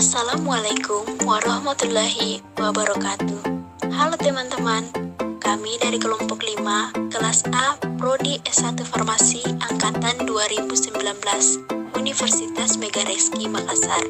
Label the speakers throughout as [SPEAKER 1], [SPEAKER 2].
[SPEAKER 1] Assalamualaikum warahmatullahi wabarakatuh. Halo teman-teman, kami dari kelompok 5, kelas A, Prodi S1 Farmasi Angkatan 2019, Universitas Megareski Makassar.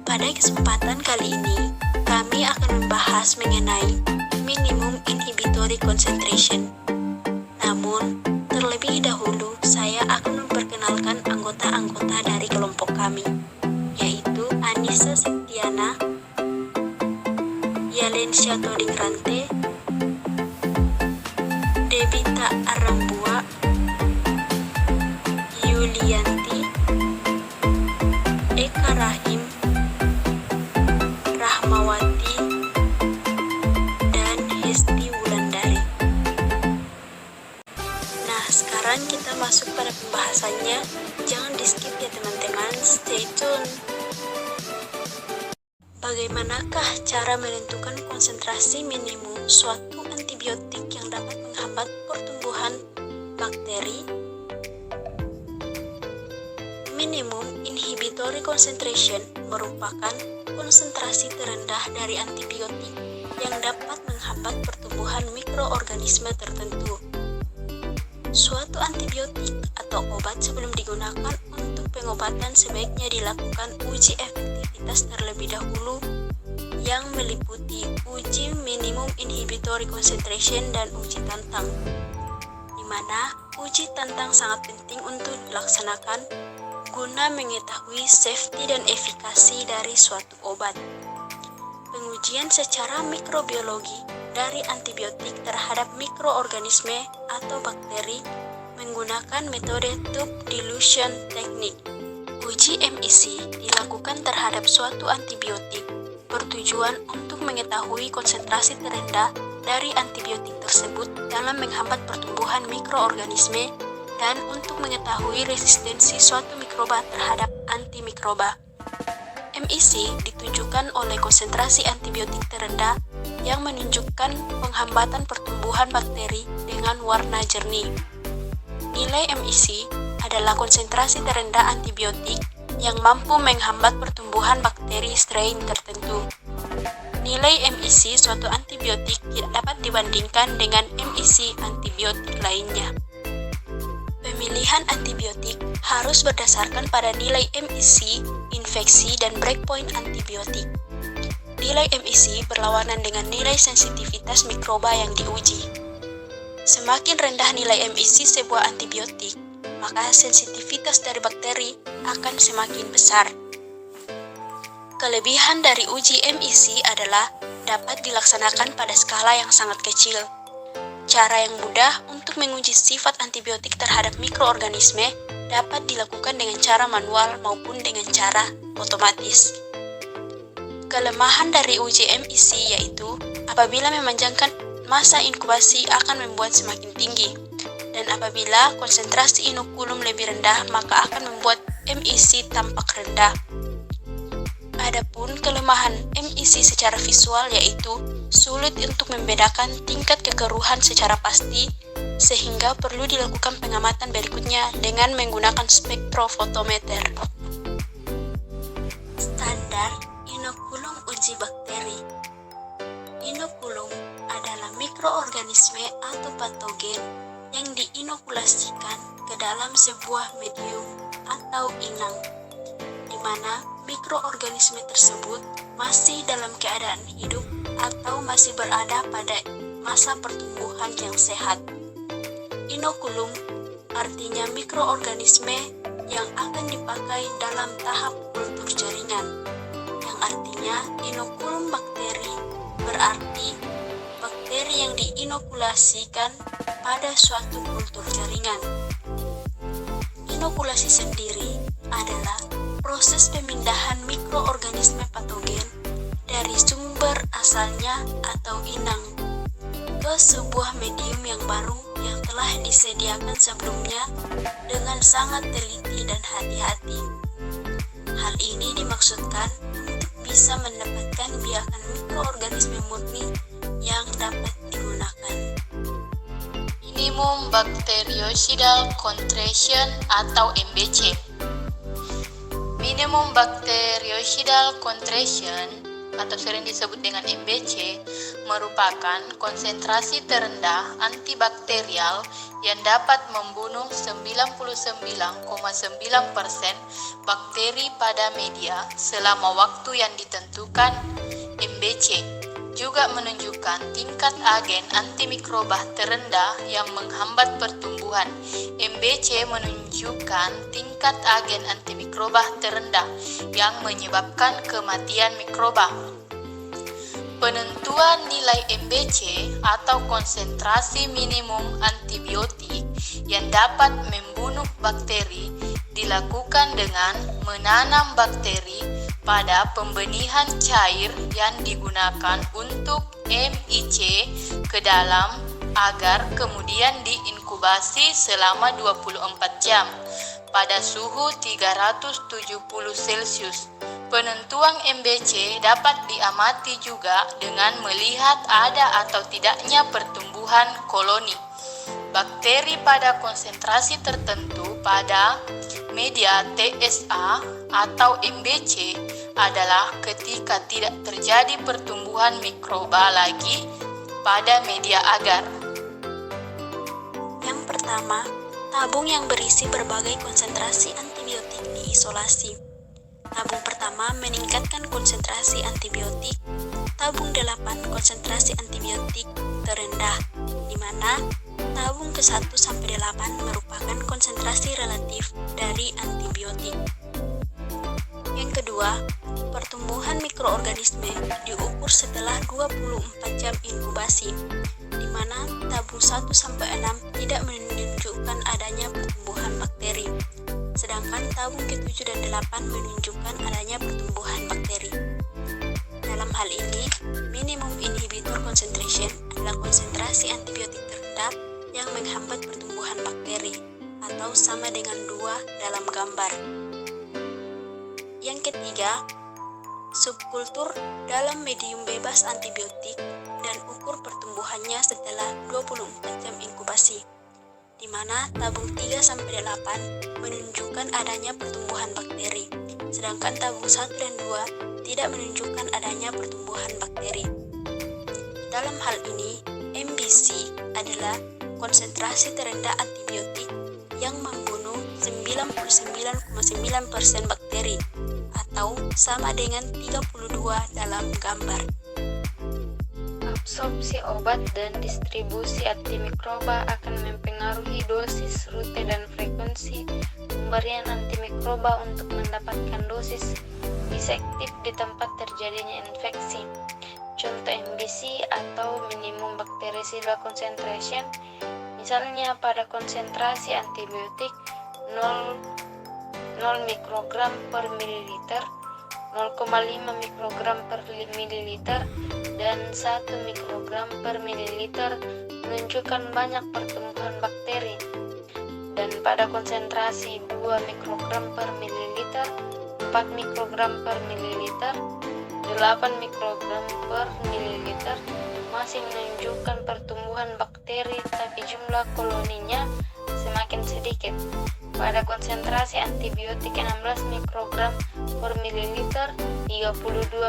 [SPEAKER 1] Pada kesempatan kali ini, kami akan membahas mengenai minimum inhibitory concentration. Namun, terlebih dahulu saya akan memperkenalkan anggota-anggota dari kelompok kami, yaitu Anissa Septiana, Yalensya Todingrante, Debita Arambua, Yulianti, Eka Rahim, Rahmawati, dan Hesti Wulandari. Nah, sekarang kita masuk pada pembahasannya. Jangan di-skip ya teman-teman, stay tune. Bagaimanakah cara menentukan konsentrasi minimum suatu antibiotik yang dapat menghambat pertumbuhan bakteri? Minimum inhibitory concentration merupakan konsentrasi terendah dari antibiotik yang dapat menghambat pertumbuhan mikroorganisme tertentu. Suatu antibiotik atau obat sebelum digunakan untuk pengobatan sebaiknya dilakukan uji efektivitas terlebih dahulu yang meliputi uji minimum inhibitory concentration dan uji tantang, di mana uji tantang sangat penting untuk dilaksanakan guna mengetahui safety dan efikasi dari suatu obat. Pengujian secara mikrobiologi dari antibiotik terhadap mikroorganisme atau bakteri menggunakan metode tube dilution technique. Uji MIC dilakukan terhadap suatu antibiotik bertujuan untuk mengetahui konsentrasi terendah dari antibiotik tersebut dalam menghambat pertumbuhan mikroorganisme dan untuk mengetahui resistensi suatu mikroba terhadap antimikroba. MIC ditunjukkan oleh konsentrasi antibiotik terendah yang menunjukkan penghambatan pertumbuhan bakteri dengan warna jernih. Nilai MIC adalah konsentrasi terendah antibiotik yang mampu menghambat pertumbuhan bakteri strain tertentu. Nilai MIC suatu antibiotik tidak dapat dibandingkan dengan MIC antibiotik lainnya. Pemilihan antibiotik harus berdasarkan pada nilai MIC, infeksi, dan breakpoint antibiotik. Nilai MIC berlawanan dengan nilai sensitivitas mikroba yang diuji. Semakin rendah nilai MIC sebuah antibiotik, maka sensitivitas dari bakteri akan semakin besar. Kelebihan dari uji MIC adalah dapat dilaksanakan pada skala yang sangat kecil. Cara yang mudah untuk menguji sifat antibiotik terhadap mikroorganisme dapat dilakukan dengan cara manual maupun dengan cara otomatis. Kelemahan dari uji MIC yaitu apabila memanjangkan masa inkubasi akan membuat semakin tinggi, dan apabila konsentrasi inokulum lebih rendah maka akan membuat MIC tampak rendah. Adapun kelemahan MIC secara visual yaitu sulit untuk membedakan tingkat kekeruhan secara pasti, sehingga perlu dilakukan pengamatan berikutnya dengan menggunakan spektrofotometer. Standar inokulum uji bakteri. Inokulum adalah mikroorganisme atau patogen yang diinokulasikan ke dalam sebuah medium atau inang, di mana mikroorganisme tersebut masih dalam keadaan hidup atau masih berada pada masa pertumbuhan yang sehat. Inokulum artinya mikroorganisme yang akan dipakai dalam tahap kultur jaringan, yang artinya inokulum bakteri berarti bakteri yang diinokulasikan pada suatu kultur jaringan. Inokulasi sendiri adalah proses pemindahan mikroorganisme patogen dari sumber asalnya atau inang ke sebuah medium yang baru yang telah disediakan sebelumnya dengan sangat teliti dan hati-hati. Hal ini dimaksudkan untuk bisa mendapatkan biakan mikroorganisme murni yang dapat digunakan.
[SPEAKER 2] Minimum Bactericidal Concentration atau MBC. Minimum bactericidal concentration atau sering disebut dengan MBC merupakan konsentrasi terendah antibakterial yang dapat membunuh 99,9% bakteri pada media selama waktu yang ditentukan. MBC juga menunjukkan tingkat agen antimikrobah terendah yang menghambat pertumbuhan. MBC menunjukkan tingkat agen antimikrobah terendah yang menyebabkan kematian mikroba. Penentuan nilai MBC atau konsentrasi minimum antibiotik yang dapat membunuh bakteri dilakukan dengan menanam bakteri pada pembenihan cair yang digunakan untuk MIC ke dalam agar kemudian diinkubasi selama 24 jam pada suhu 370 Celcius. Penentuan MBC dapat diamati juga dengan melihat ada atau tidaknya pertumbuhan koloni bakteri pada konsentrasi tertentu pada media TSA atau MBC adalah ketika tidak terjadi pertumbuhan mikroba lagi pada media agar.
[SPEAKER 1] Yang pertama, tabung yang berisi berbagai konsentrasi antibiotik diisolasi. Tabung pertama meningkatkan konsentrasi antibiotik. Tabung 8 konsentrasi antibiotik terendah, di mana tabung ke-1 sampai 8 merupakan konsentrasi relatif dari antibiotik. Yang kedua, pertumbuhan mikroorganisme diukur setelah 24 jam inkubasi, di mana tabung 1 sampai 6 tidak menunjukkan adanya pertumbuhan bakteri, sedangkan tabung ke-7 dan 8 menunjukkan adanya pertumbuhan bakteri. Dalam hal ini, minimum inhibitor concentration adalah konsentrasi antibiotik terendah yang menghambat pertumbuhan bakteri, atau sama dengan 2 dalam gambar. Yang ketiga, subkultur dalam medium bebas antibiotik dan ukur pertumbuhannya setelah 24 jam inkubasi, di mana tabung 3-8 menunjukkan adanya pertumbuhan bakteri, sedangkan tabung 1 dan 2 tidak menunjukkan adanya pertumbuhan bakteri. Dalam hal ini, MBC adalah konsentrasi terendah antibiotik yang membunuh 99,9% bakteri, atau sama dengan 32 dalam gambar.
[SPEAKER 3] Absorpsi obat dan distribusi antimikroba akan mempengaruhi dosis, rute, dan frekuensi pemberian antimikroba untuk mendapatkan dosis efektif di tempat terjadinya infeksi. Contoh MBC atau minimum bactericidal concentration, misalnya pada konsentrasi antibiotik 0 mikrogram per mililiter, 0,5 mikrogram per mililiter, dan 1 mikrogram per mililiter menunjukkan banyak pertumbuhan bakteri. Dan pada konsentrasi 2 mikrogram per mililiter, 4 mikrogram per mililiter, 8 mikrogram per mililiter masih menunjukkan pertumbuhan bakteri, tapi jumlah koloninya semakin sedikit. Pada konsentrasi antibiotik 16 mikrogram per mililiter, 32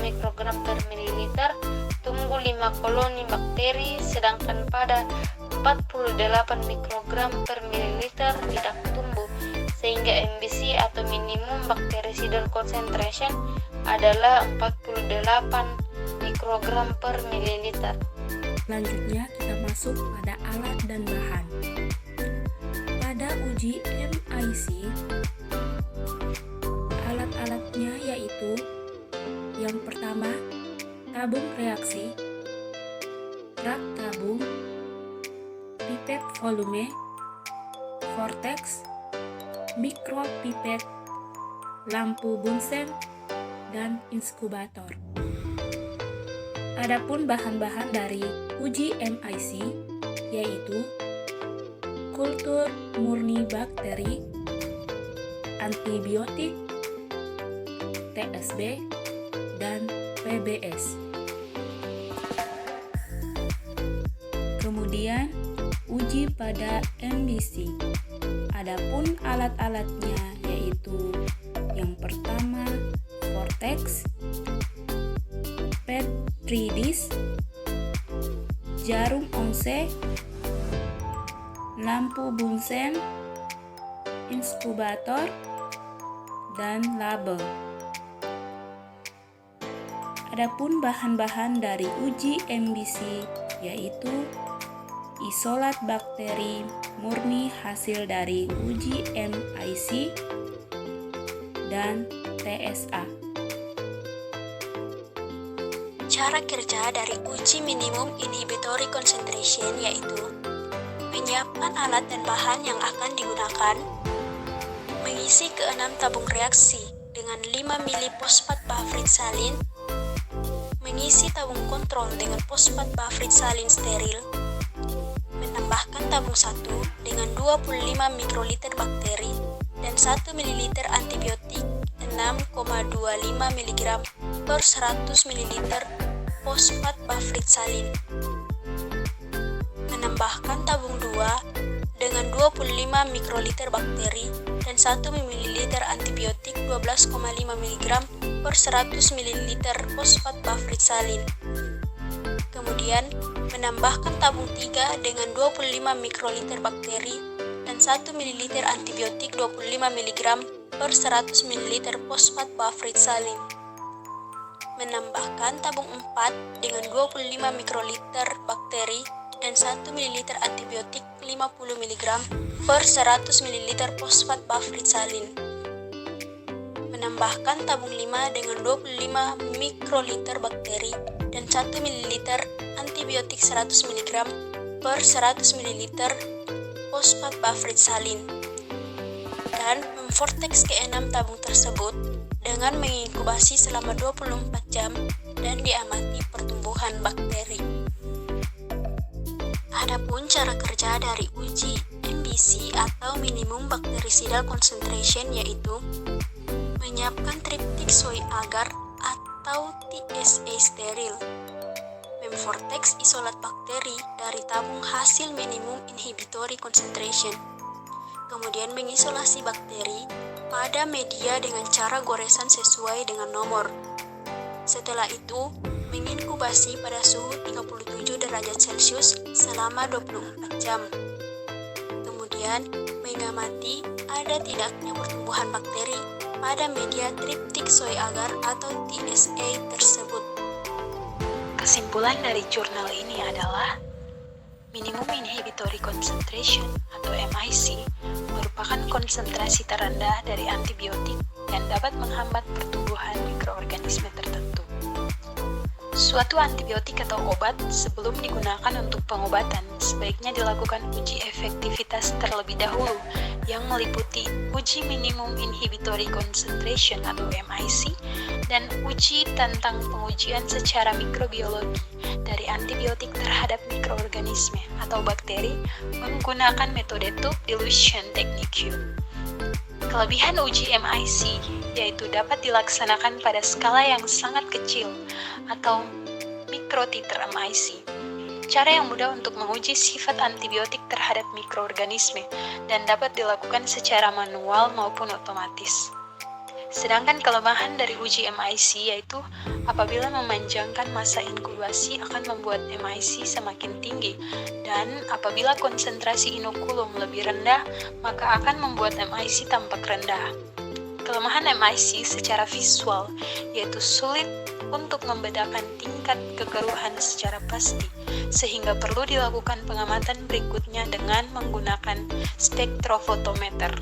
[SPEAKER 3] mikrogram per mililiter tumbuh 5 koloni bakteri, sedangkan pada 48 mikrogram per mililiter tidak tumbuh, sehingga MBC atau minimum bactericidal concentration adalah 48 mikrogram per mililiter.
[SPEAKER 4] Selanjutnya kita masuk pada alat dan bahan. Pada uji MIC, alat-alatnya yaitu yang pertama, tabung reaksi, rak tabung, pipet volume, vortex, mikropipet, lampu Bunsen, dan inkubator. Adapun bahan-bahan dari uji MIC yaitu kultur murni bakteri, antibiotik, TSB, dan PBS. Kemudian uji pada MBC. Adapun alat-alatnya yaitu Yang pertama, vortex, petri dish, jarum Onse, lampu Bunsen, inkubator, dan label. Adapun bahan-bahan dari uji MBC yaitu isolat bakteri murni hasil dari uji MIC dan TSA.
[SPEAKER 1] Cara kerja dari uji minimum inhibitory concentration yaitu menyiapkan alat dan bahan yang akan digunakan, mengisi ke 6 tabung reaksi dengan 5 mili fosfat bafrit salin, mengisi tabung kontrol dengan fosfat bafrit salin steril, menambahkan tabung 1 dengan 25 mikroliter bakteri dan 1 ml antibiotik 6,25 mg per 100 ml fosfat bafrit salin. Menambahkan tabung 2 dengan 25 mikroliter bakteri dan 1 ml antibiotik 12,5 mg per 100 ml fosfat bafrit salin. Kemudian menambahkan tabung 3 dengan 25 mikroliter bakteri dan 1 ml antibiotik 25 mg per 100 ml fosfat bafrit salin. Menambahkan tabung 4 dengan 25 mikroliter bakteri dan 1 ml antibiotik 50 mg per 100 ml fosfat bafrit salin. Menambahkan tabung 5 dengan 25 mikroliter bakteri dan 1 ml antibiotik 100 mg per 100 ml fosfat bafrit salin. Dan memvortex ke-6 tabung tersebut dengan menginkubasi selama 24 jam dan diamati pertumbuhan bakteri. Adapun cara kerja dari uji MBC atau minimum bactericidal concentration yaitu menyiapkan triptik soy agar atau TSA steril, memvortex isolat bakteri dari tabung hasil minimum inhibitory concentration, kemudian mengisolasi bakteri pada media dengan cara goresan sesuai dengan nomor. Setelah itu, menginkubasi pada suhu 37 derajat Celcius selama 24 jam. Kemudian, mengamati ada tidaknya pertumbuhan bakteri pada media triptik soy agar atau TSA tersebut.
[SPEAKER 2] Kesimpulan dari jurnal ini adalah minimum inhibitory concentration atau MIC merupakan konsentrasi terendah dari antibiotik yang dapat menghambat pertumbuhan mikroorganisme tertentu. Suatu antibiotik atau obat sebelum digunakan untuk pengobatan sebaiknya dilakukan uji efektivitas terlebih dahulu yang meliputi uji minimum inhibitory concentration atau MIC dan uji tentang pengujian secara mikrobiologi dari antibiotik terhadap mikroorganisme atau bakteri menggunakan metode tube dilution technique. Kelebihan uji MIC yaitu dapat dilaksanakan pada skala yang sangat kecil atau mikrotiter MIC. Cara yang mudah untuk menguji sifat antibiotik terhadap mikroorganisme dan dapat dilakukan secara manual maupun otomatis. Sedangkan kelemahan dari uji MIC yaitu apabila memanjangkan masa inkubasi akan membuat MIC semakin tinggi dan apabila konsentrasi inokulum lebih rendah maka akan membuat MIC tampak rendah. Kelemahan MIC secara visual yaitu sulit untuk membedakan tingkat kekeruhan secara pasti sehingga perlu dilakukan pengamatan berikutnya dengan menggunakan spektrofotometer.